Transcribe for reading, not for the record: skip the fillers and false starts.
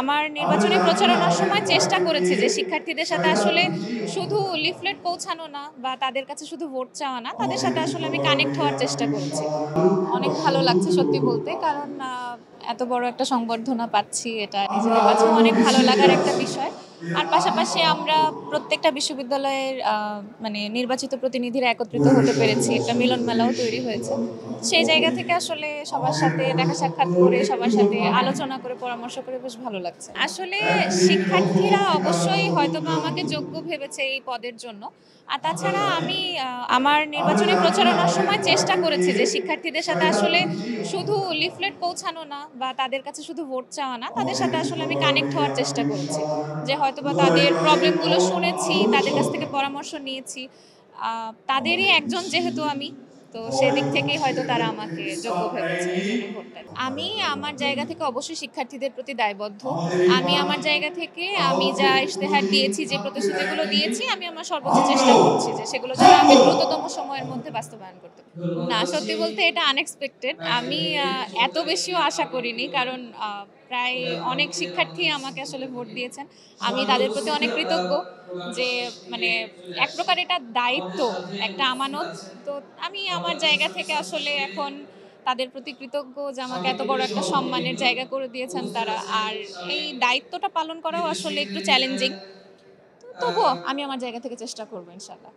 আমার নির্বাচনী প্রচারণার সময় চেষ্টা করেছি যে শিক্ষার্থীদের সাথে আসলে শুধু লিফলেট পৌঁছানো না বা তাদের কাছে শুধু ভোট চাওয়া না, তাদের সাথে আসলে আমি কানেক্ট হওয়ার চেষ্টা করেছি। অনেক ভালো লাগছে সত্যি বলতে, কারণ এত বড় একটা সংবর্ধনা পাচ্ছি, এটা নিজেদের কাছেও অনেক ভালো লাগার একটা বিষয়। আর পাশাপাশি আমরা প্রত্যেকটা বিশ্ববিদ্যালয়ের মানে নির্বাচিত প্রতিনিধিরা একত্রিত হতে পেরেছি, একটা মিলন মেলাও তৈরি হয়েছে। সেই জায়গা থেকে আসলে সবার সাথে দেখা সাক্ষাৎ করে, সবার সাথে আলোচনা করে, পরামর্শ করে বেশ ভালো লাগছে। আসলে শিক্ষার্থীরা অবশ্যই হয়তোবা আমাকে যোগ্য ভেবেছে এই পদের জন্য। আর তাছাড়া আমি আমার নির্বাচনী প্রচারণার সময় চেষ্টা করেছি যে শিক্ষার্থীদের সাথে আসলে শুধু লিফলেট পৌঁছানো না বা তাদের কাছে শুধু ভোট চাওয়া না, তাদের সাথে আসলে আমি কানেক্ট হওয়ার চেষ্টা করেছি। যে হয়তোবা তাদের প্রবলেমগুলো শুনেছি, তাদের কাছ থেকে পরামর্শ নিয়েছি। তাদেরই একজন যেহেতু আমি, তো সেদিক থেকেই হয়তো তারা আমাকে যোগ্য ভেবেছে, এইজন্য ভোটটা। আমি আমার জায়গা থেকে অবশ্যই শিক্ষার্থীদের প্রতি দায়বদ্ধ। আমি আমার জায়গা থেকে আমি যা ইশতেহার দিয়েছি, যে প্রতিশ্রুতিগুলো দিয়েছি, আমি আমার সর্বোচ্চ চেষ্টা করছি যে সেগুলো যেন আমি দ্রুততম সময়ের মধ্যে বাস্তবায়ন করতে পারি। না, সত্যি বলতে এটা আনএক্সপেক্টেড। আমি এত বেশিও আশা করিনি, কারণ প্রায় অনেক শিক্ষার্থী আমাকে আসলে ভোট দিয়েছেন। আমি তাদের প্রতি অনেক কৃতজ্ঞ যে মানে এক প্রকার এটা দায়িত্ব, একটা আমানত। তো আমি আমার জায়গা থেকে আসলে এখন তাদের প্রতি কৃতজ্ঞ যে আমাকে এত বড় একটা সম্মানের জায়গা করে দিয়েছেন তারা। আর এই দায়িত্বটা পালন করাও আসলে একটু চ্যালেঞ্জিং। তবুও আমি আমার জায়গা থেকে চেষ্টা করব ইনশাআল্লাহ।